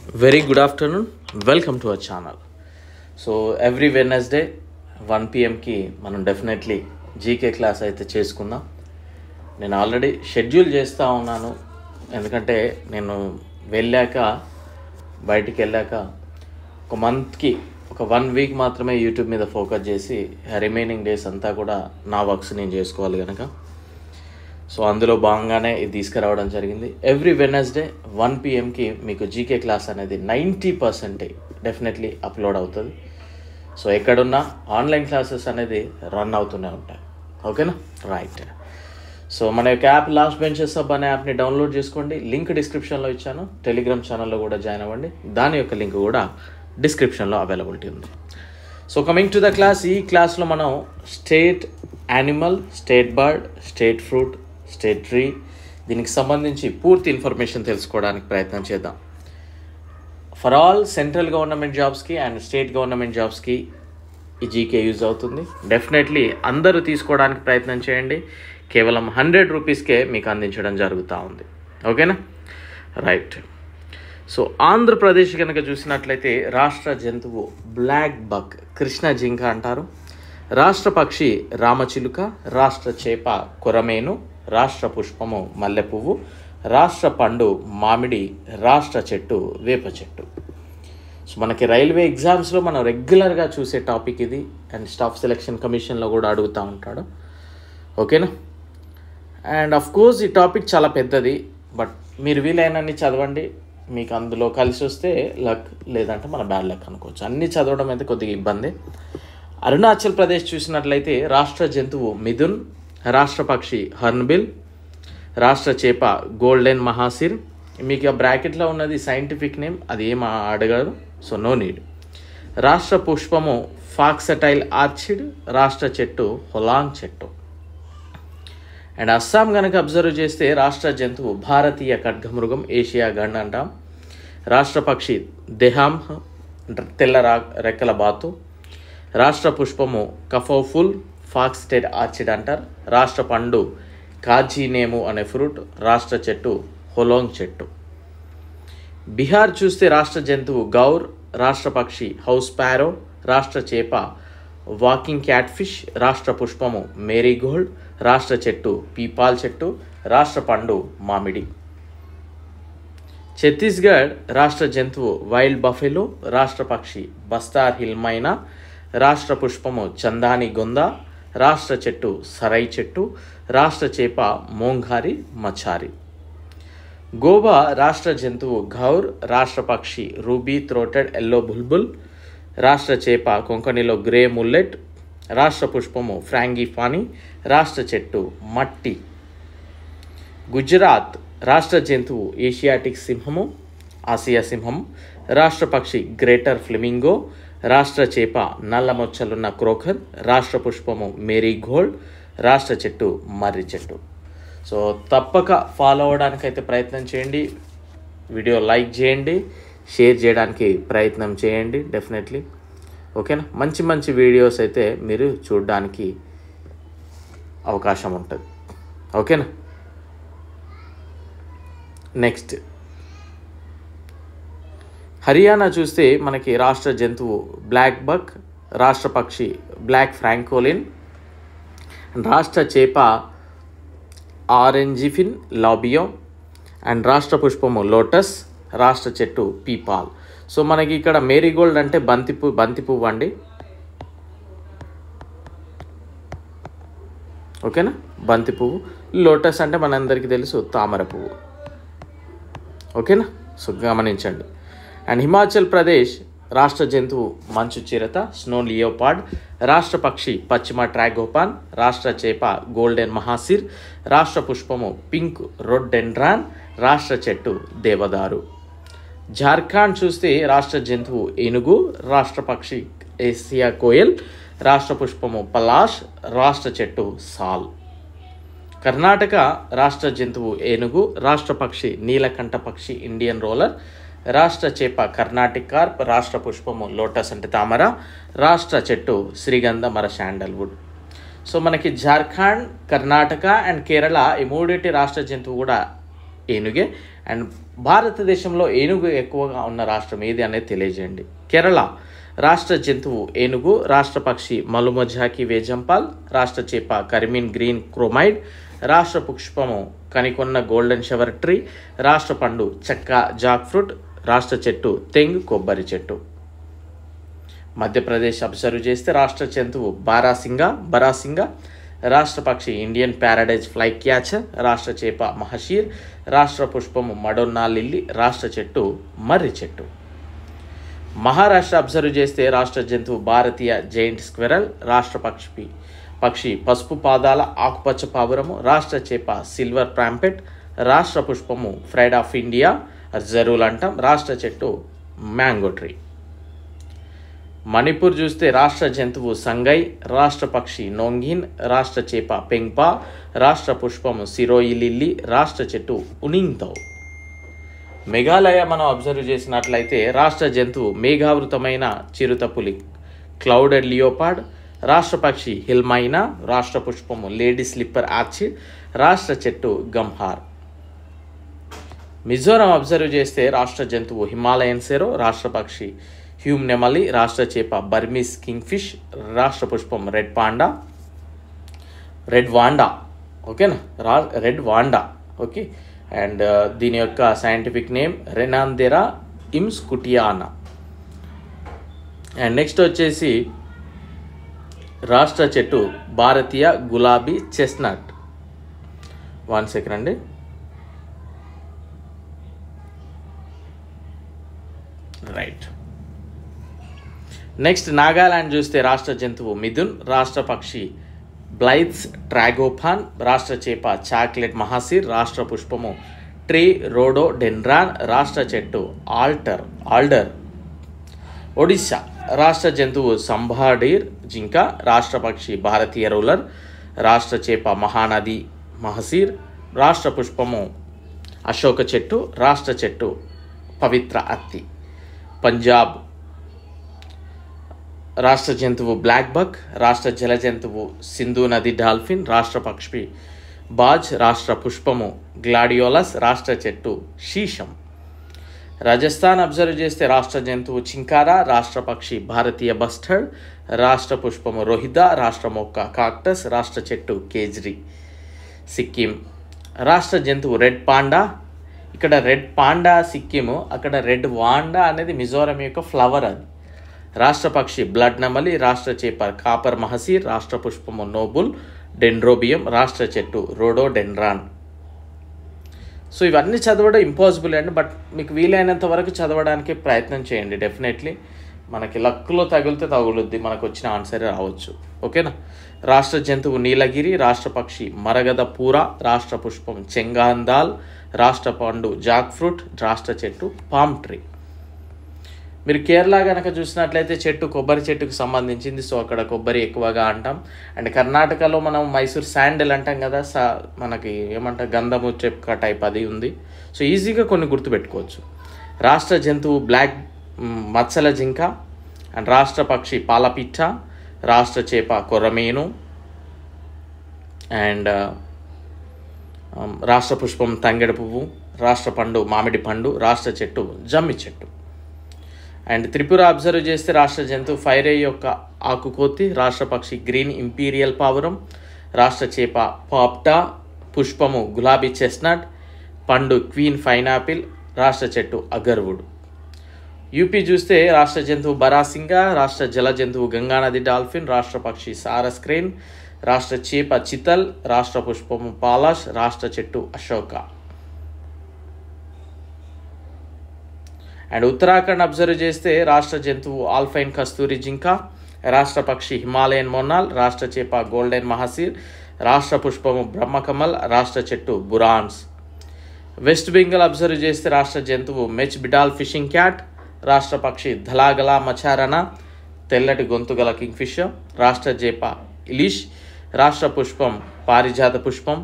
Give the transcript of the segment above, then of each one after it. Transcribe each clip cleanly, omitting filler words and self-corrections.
Very good afternoon. Welcome to our channel. So every Wednesday 1 PM కి మనం definitely GK class అయితే చేసుకుందాం. నేను ఆల్రెడీ షెడ్యూల్ చేస్తూ ఉన్నాను, ఎందుకంటే నేను బయటికి వెళ్ళాక ఒక మంత్కి ఒక 1 వీక్ మాత్రమే యూట్యూబ్ మీద ఫోకస్ చేసి రిమైనింగ్ డేస్ అంతా కూడా నా వర్క్స్ నేను చేసుకోవాలి కనుక సో అందులో భాగంగానే ఇది తీసుకురావడం జరిగింది. ఎవ్రీ వెడ్నెస్డే 1 PMకి మీకు జీకే క్లాస్ అనేది 90% డెఫినెట్లీ అప్లోడ్ అవుతుంది. సో ఎక్కడున్నా ఆన్లైన్ క్లాసెస్ అనేది రన్ అవుతూనే ఉంటాయి. ఓకేనా? రైట్. సో మన యొక్క యాప్ లాస్ట్ బెంచెస్ హబ్ అనే యాప్ని డౌన్లోడ్ చేసుకోండి. లింక్ డిస్క్రిప్షన్లో ఇచ్చాను. టెలిగ్రామ్ ఛానల్లో కూడా జాయిన్ అవ్వండి. దాని యొక్క లింక్ కూడా డిస్క్రిప్షన్లో అవైలబిలిటీ ఉంది. So coming to the class, ఈ క్లాస్లో మనం state animal, state bird, state fruit, state tree, దీనికి సంబంధించి పూర్తి ఇన్ఫర్మేషన్ తెలుసుకోవడానికి ప్రయత్నం చేద్దాం. ఫర్ ఆల్ సెంట్రల్ గవర్నమెంట్ జాబ్స్కి అండ్ స్టేట్ గవర్నమెంట్ జాబ్స్కి ఈ జీకే యూజ్ అవుతుంది. డెఫినెట్లీ అందరూ తీసుకోవడానికి ప్రయత్నం చేయండి. కేవలం 100 రూపీస్కే మీకు అందించడం జరుగుతూ ఉంది. ఓకేనా? రైట్. సో ఆంధ్రప్రదేశ్ కనుక చూసినట్లయితే రాష్ట్ర జంతువు బ్లాక్ బక్, కృష్ణ జింక అంటారు. రాష్ట్ర పక్షి రామచిలుక, రాష్ట్ర చేప కొరమేను, రాష్ట్ర పుష్పము మల్లెపువ్వు, రాష్ట్ర పండు మామిడి, రాష్ట్ర చెట్టు వేప చెట్టు. సో మనకి రైల్వే ఎగ్జామ్స్లో మనం రెగ్యులర్గా చూసే టాపిక్ ఇది, అండ్ స్టాఫ్ సెలెక్షన్ కమిషన్లో కూడా అడుగుతూ ఉంటాడు. ఓకేనా? అండ్ అఫ్ కోర్స్ ఈ టాపిక్ చాలా పెద్దది, బట్ మీరు వీలైనన్ని చదవండి. మీకు అందులో కలిసి వస్తే లక్, లేదంటే మన బ్యాడ్ లక్ అనుకోవచ్చు. అన్నీ చదవడం అయితే కొద్దిగా ఇబ్బంది. అరుణాచల్ ప్రదేశ్ చూసినట్లయితే రాష్ట్ర జంతువు మిథున్, రాష్ట్ర పక్షి హర్న్బిల్, రాష్ట్ర చేప గోల్డెన్ మహాసిర్. మీకు ఆ బ్రాకెట్లో ఉన్నది సైంటిఫిక్ నేమ్, అది ఏం అడగరు, సో నో నీడ్. రాష్ట్ర పుష్పము ఫాక్సటైల్ ఆర్చిడ్, రాష్ట్ర చెట్టు హొలాంగ్ చెట్టు. అండ్ అస్సాం కనుక అబ్జర్వ్ చేస్తే రాష్ట్ర జంతువు భారతీయ ఖడ్గమృగం, ఏషియా గండ్ అంటాం. రాష్ట్ర పక్షి దెహాంహ్, తెల్ల రెక్కల బాతు. రాష్ట్ర పుష్పము కఫోఫుల్, ఫాక్స్టైల్ ఆర్చిడ్ అంటారు. రాష్ట్ర పండు కాజీనేము అనే ఫ్రూట్. రాష్ట్ర చెట్టు హొలాంగ్ చెట్టు. బీహార్ చూస్తే రాష్ట్ర జంతువు గౌర్, రాష్ట్ర పక్షి హౌస్ ప్యారో, రాష్ట్ర చేప వాకింగ్ క్యాట్ ఫిష్, రాష్ట్ర పుష్పము మేరీగోల్డ్, రాష్ట్ర చెట్టు పీపాల్ చెట్టు, రాష్ట్ర పండు మామిడి. ఛత్తీస్గఢ్ రాష్ట్ర జంతువు వైల్డ్ బఫెలో, రాష్ట్ర పక్షి బస్తార్ హిల్ మైనా, రాష్ట్ర పుష్పము చందాని గొంద, రాష్ట్ర చెట్టు సరై చెట్టు, రాష్ట్ర చేప మోంఘారి మచారి. గోవా రాష్ట్ర జంతువు ఘౌర్, రాష్ట్ర పక్షి రూబీ థ్రోటెడ్ ఎల్లో బుల్బుల్, రాష్ట్ర చేప కొంకణిలో గ్రే ముల్లెట్, రాష్ట్ర పుష్పము ఫ్రాంగిఫానీ, రాష్ట్ర చెట్టు మట్టి. గుజరాత్ రాష్ట్ర జంతువు ఏషియాటిక్ సింహము, ఆసియా సింహము, రాష్ట్ర పక్షి గ్రేటర్ ఫ్లెమింగో, రాష్ట్ర చేప నల్ల మొచ్చలున్న క్రోకర్, రాష్ట్ర పుష్పము మేరీగోల్డ్, రాష్ట్ర చెట్టు మర్రి చెట్టు. సో తప్పక ఫాలో అవ్వడానికైతే ప్రయత్నం చేయండి. వీడియో లైక్ చేయండి, షేర్ చేయడానికి ప్రయత్నం చేయండి డెఫినెట్లీ. ఓకేనా? మంచి మంచి వీడియోస్ అయితే మీరు చూడడానికి అవకాశం ఉంటుంది. ఓకేనా? నెక్స్ట్ హర్యానా చూస్తే మనకి రాష్ట్ర జంతువు బ్లాక్ బక్, రాష్ట్ర పక్షి బ్లాక్ ఫ్రాంకోలిన్, రాష్ట్ర చేప ఆరెంజిఫిన్ లాబియో, అండ్ రాష్ట్ర పుష్పము లోటస్, రాష్ట్ర చెట్టు పీపాల్. సో మనకి ఇక్కడ మేరీగోల్డ్ అంటే బంతి పువ్వు అండి. ఓకేనా? బంతి పువ్వు. లోటస్ అంటే మనందరికీ తెలుసు తామర పువ్వు. ఓకేనా? సో గమనించండి. అండ్ హిమాచల్ ప్రదేశ్ రాష్ట్ర జంతువు మంచు చిరత స్నో లియోపార్డ్, రాష్ట్ర పక్షి పశ్చిమ ట్రాగోపాన్, రాష్ట్ర చేప గోల్డెన్ మహాసిర్, రాష్ట్ర పుష్పము పింక్ రోడెండ్రాన్, రాష్ట్ర చెట్టు దేవదారు. జార్ఖండ్ చూస్తే రాష్ట్ర జంతువు ఏనుగు, రాష్ట్ర పక్షి ఏసియా కోయల్, రాష్ట్ర పుష్పము పలాష్, రాష్ట్ర చెట్టు సాల్. కర్ణాటక రాష్ట్ర జంతువు ఏనుగు, రాష్ట్ర పక్షి నీలకంఠ పక్షి ఇండియన్ రోలర్, రాష్ట్ర చేప కర్ణాటిక్ కార్ప్, రాష్ట్ర పుష్పము లోటస్ అంటే తామర, రాష్ట్ర చెట్టు శ్రీగంధ మర శాండల్వుడ్. సో మనకి జార్ఖండ్, కర్ణాటక అండ్ కేరళ ఈ మూడింటి రాష్ట్ర జంతువు కూడా ఏనుగే. అండ్ భారతదేశంలో ఏనుగు ఎక్కువగా ఉన్న రాష్ట్రం ఏది అనేది తెలియజేయండి. కేరళ రాష్ట్ర జంతువు ఏనుగు, రాష్ట్ర పక్షి మలుమజాకి వేజంపాల్, రాష్ట్ర చేప కరిమిన్ గ్రీన్ క్రోమైడ్, రాష్ట్ర పుష్పము కనికొన్న గోల్డెన్ షవర్ ట్రీ, రాష్ట్ర పండు చెక్క జాక్ ఫ్రూట్, రాష్ట్ర చెట్టు తెంగ్ కొబ్బరి చెట్టు. మధ్యప్రదేశ్ అబ్జర్వ్ చేస్తే రాష్ట్ర జంతువు బరాసింగా, రాష్ట్ర పక్షి ఇండియన్ ప్యారడైజ్ ఫ్లై క్యాచర్, రాష్ట్ర చేప మహషీర్, రాష్ట్ర పుష్పము మడోన్నా లిల్లీ, రాష్ట్ర చెట్టు మర్రి చెట్టు. మహారాష్ట్ర అబ్జర్వ్ చేస్తే రాష్ట్ర జంతువు భారతీయ జైంట్ స్క్విరల్, రాష్ట్ర పక్షి పసుపు పాదాల ఆకుపచ్చ పావురము, రాష్ట్ర చేప సిల్వర్ ప్రాంపెట్, రాష్ట్ర పుష్పము ఫ్రైడ్ ఆఫ్ ఇండియా జరూల్ అంటాం, రాష్ట్ర చెట్టు మ్యాంగో ట్రీ. మణిపూర్ చూస్తే రాష్ట్ర జంతువు సంగై, రాష్ట్ర పక్షి నోంగిన్, రాష్ట్ర చేప పెంగ్పా, రాష్ట్ర పుష్పము సిరోయి లిల్లీ, రాష్ట్ర చెట్టు ఉనింగ్తౌ. మేఘాలయ మనం అబ్జర్వ్ చేసినట్లయితే రాష్ట్ర జంతువు మేఘావృతమైన చిరుతపులి క్లౌడెడ్ లియోపార్డ్, రాష్ట్ర పక్షి హిల్మైనా, రాష్ట్ర పుష్పము లేడీ స్లిప్పర్ ఆర్చిడ్, రాష్ట్ర చెట్టు గంహార్. మిజోరం అబ్జర్వ్ చేస్తే రాష్ట్ర జంతువు హిమాలయన్ సెరో, రాష్ట్ర పక్షి హ్యూమ్ నెమలి, రాష్ట్ర చేప బర్మీస్ కింగ్ ఫిష్, రాష్ట్ర పుష్పం రెడ్ వాండా. ఓకేనా, రెడ్ వాండా. ఓకే. అండ్ దీని యొక్క సైంటిఫిక్ నేమ్ రెనాందెరా ఇమ్స్కుటియానా. అండ్ నెక్స్ట్ వచ్చేసి రాష్ట్ర చెట్టు భారతీయ గులాబీ చెస్నట్. 1 సెకండ్ అండి. రైట్. నెక్స్ట్ నాగాలాండ్ చూస్తే రాష్ట్ర జంతువు మిథున్, రాష్ట్ర పక్షి బ్లైత్స్ ట్రాగోఫాన్, రాష్ట్ర చేప చాక్లెట్ మహాసిర్, రాష్ట్ర పుష్పము ట్రీ రోడోడెండ్రాన్, రాష్ట్ర చెట్టు ఆల్డర్. ఒడిశా రాష్ట్ర జంతువు సంబాడీర్ జింక, రాష్ట్ర పక్షి భారతీయ రూలర్, రాష్ట్ర చేప మహానది మహసీర్, రాష్ట్ర పుష్పము అశోక చెట్టు, రాష్ట్ర చెట్టు పవిత్ర అత్తి. పంజాబ్ రాష్ట్ర జంతువు బ్లాక్ బక్, రాష్ట్ర జల జంతువు సింధు నది డాల్ఫిన్, రాష్ట్ర పక్షి బాజ్, రాష్ట్ర పుష్పము గ్లాడియోలస్, రాష్ట్ర చెట్టు శీషం. రాజస్థాన్ అబ్జర్వ్ చేస్తే రాష్ట్ర జంతువు చింకారా, రాష్ట్ర పక్షి భారతీయ బస్టర్డ్, రాష్ట్ర పుష్పము రోహిదా, రాష్ట్ర మొక్క కాక్టస్, రాష్ట్ర చెట్టు కేజ్రీ. సిక్కిం రాష్ట్ర జంతువు రెడ్ పాండా. ఇక్కడ రెడ్ పాండా సిక్కిము, అక్కడ రెడ్ వాండా అనేది మిజోరం యొక్క ఫ్లవర్. అది రాష్ట్ర పక్షి బ్లడ్ నెమలి, రాష్ట్ర చేప కాపర్ మహసీర్, రాష్ట్ర పుష్పము నోబుల్ డెండ్రోబియం, రాష్ట్ర చెట్టు రోడోడెండ్రాన్. సో ఇవన్నీ చదవడం ఇంపాసిబుల్ అండి, బట్ మీకు వీలైనంత వరకు చదవడానికి ప్రయత్నం చేయండి. డెఫినెట్లీ మనకి లక్కులో తగులుద్ది, మనకు వచ్చిన ఆన్సర్ రావచ్చు. ఓకేనా. రాష్ట్ర జంతువు నీలగిరి, రాష్ట్ర పక్షి మరగద పూర, రాష్ట్ర పుష్పం చెంగాందాల్, రాష్ట్ర పండు జాక్ ఫ్రూట్, రాష్ట్ర చెట్టు పామ్ ట్రీ. మీరు కేరళ కనుక చూసినట్లయితే చెట్టు కొబ్బరి చెట్టుకు సంబంధించింది. సో అక్కడ కొబ్బరి ఎక్కువగా అంటాం. అండ్ కర్ణాటకలో మనం మైసూర్ శాండిల్ అంటాం కదా, మనకి ఏమంటాం గంధము చెక్క టైప్ అది ఉంది. సో ఈజీగా కొన్ని గుర్తుపెట్టుకోవచ్చు. రాష్ట్ర జంతువు బ్లాక్ మత్సల జింక, అండ్ రాష్ట్ర పక్షి పాలపిట్ట, రాష్ట్ర చేప కొర్రమీను, అండ్ రాష్ట్ర పుష్పం తంగెడు పువ్వు, రాష్ట్ర పండు మామిడి పండు, రాష్ట్ర చెట్టు జమ్మి చెట్టు. అండ్ త్రిపుర అబ్జర్వ్ చేస్తే రాష్ట్ర జంతువు ఫైరే యొక్క ఆకుకోతి, రాష్ట్ర పక్షి గ్రీన్ ఇంపీరియల్ పావురం, రాష్ట్ర చేప పాప్టా, పుష్పము గులాబీ చెస్నట్, పండు క్వీన్ పైనాపిల్, రాష్ట్ర చెట్టు అగర్వుడ్. యూపీ చూస్తే రాష్ట్ర జంతువు బరాసింగా, రాష్ట్ర జల జంతువు గంగానది డాల్ఫిన్, రాష్ట్ర పక్షి సారస్ క్రేన్, రాష్ట్ర చేప చితల్, రాష్ట్ర పుష్పము పాలాష్, రాష్ట్ర చెట్టు అశోక. అండ్ ఉత్తరాఖండ్ అబ్జర్వ్ చేస్తే రాష్ట్ర జంతువు ఆల్ఫైన్ కస్తూరి జింక, రాష్ట్ర పక్షి హిమాలయన్ మొన్నాల్, రాష్ట్ర చేప గోల్డెన్ మహసీర్, రాష్ట్ర పుష్పము బ్రహ్మకమల్, రాష్ట్ర చెట్టు బురాన్స్. వెస్ట్ బెంగాల్ అబ్జర్వ్ చేస్తే రాష్ట్ర జంతువు మెచ్ బిడాల్ ఫిషింగ్ క్యాట్, రాష్ట్ర పక్షి ధలాగలా మచారణ, తెల్లటి గొంతుగల కింగ్ఫిషర్, రాష్ట్ర చేప ఇలిష్, రాష్ట్ర పుష్పం పారిజాత పుష్పం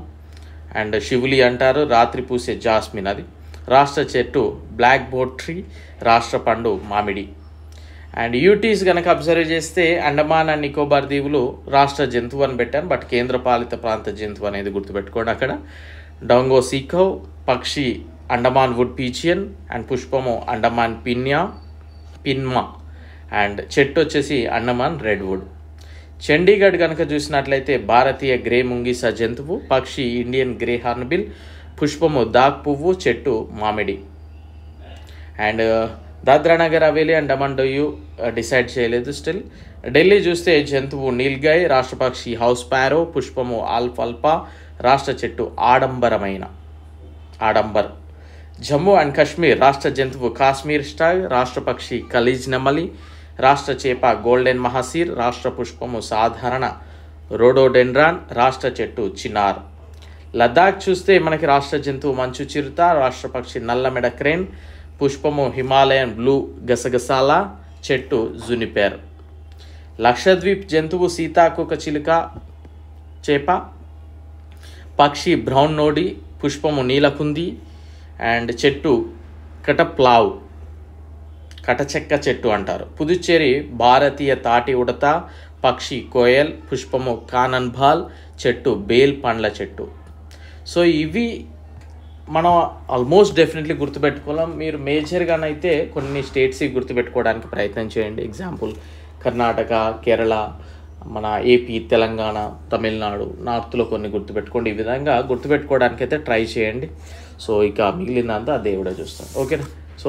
అండ్ శివులి అంటారు, రాత్రి పూసే జాస్మిన్ అది, రాష్ట్ర చెట్టు బ్లాక్ బోర్డ్ ట్రీ, రాష్ట్ర పండు మామిడి. అండ్ యూటీస్ కనుక అబ్జర్వ్ చేస్తే అండమాన్ అండ్ నికోబార్ దీవులు రాష్ట్ర జంతువు అని పెట్టాను, బట్ కేంద్రపాలిత ప్రాంత జంతువు అనేది గుర్తుపెట్టుకోండి. అక్కడ డాంగో సీకవ్, పక్షి అండమాన్ వుడ్ పీచియన్ అండ్ పుష్పము అండమాన్ పిన్మా అండ్ చెట్టు వచ్చేసి అండమాన్ రెడ్వుడ్. చండీగఢ్ కనుక చూసినట్లయితే భారతీయ గ్రే ముంగిస జంతువు, పక్షి ఇండియన్ గ్రే హార్న్బిల్, పుష్పము దాక్ పువ్వు, చెట్టు మామిడి. And Dadra Nagar Haveli and Thaman Diu decide చేయలేదు స్టిల్. ఢిల్లీ చూస్తే జంతువు నీల్గాయ్, రాష్ట్ర పక్షి హౌస్ ప్యారో, పుష్పము ఆల్ఫల్పా, రాష్ట్ర చెట్టు ఆడంబర్. జమ్మూ అండ్ కాశ్మీర్ రాష్ట్ర జంతువు కాశ్మీర్ స్టాగ్, రాష్ట్ర పక్షి ఖలీజ్ నెమలి, రాష్ట్ర చేప గోల్డెన్ మహసీర్, రాష్ట్ర పుష్పము సాధారణ రోడోడెండ్రాన్, రాష్ట్ర చెట్టు చినార్. లద్దాఖ్ చూస్తే మనకి రాష్ట్ర జంతువు మంచు చిరుత, రాష్ట్ర పక్షి నల్లమెడ క్రేన్, పుష్పము హిమాలయన్ బ్లూ గసగసాల, చెట్టు జునిపేర్. లక్షద్వీప్ జంతువు సీతాకోక చిలుక చేప, పక్షి బ్రౌన్ నోడి, పుష్పము నీలకుంది అండ్ చెట్టు కటప్లావ్, కటచెక్క చెట్టు అంటారు. పుదుచ్చేరి భారతీయ తాటి ఉడత, పక్షి కోయల్, పుష్పము కానన్బాల్, చెట్టు బేల్ పండ్ల చెట్టు. సో ఇవి మనం ఆల్మోస్ట్ డెఫినెట్లీ గుర్తుపెట్టుకోవాలి. మీరు మేజర్గానైతే కొన్ని స్టేట్స్ గుర్తుపెట్టుకోవడానికి ప్రయత్నం చేయండి. ఎగ్జాంపుల్ కర్ణాటక, కేరళ, మన ఏపీ, తెలంగాణ, తమిళనాడు, నార్త్లో కొన్ని గుర్తుపెట్టుకోండి. ఈ విధంగా గుర్తుపెట్టుకోవడానికి అయితే ట్రై చేయండి. సో ఇక మిగిలిందంతా దేవుడే చూస్తాడు. ఓకేనా? సో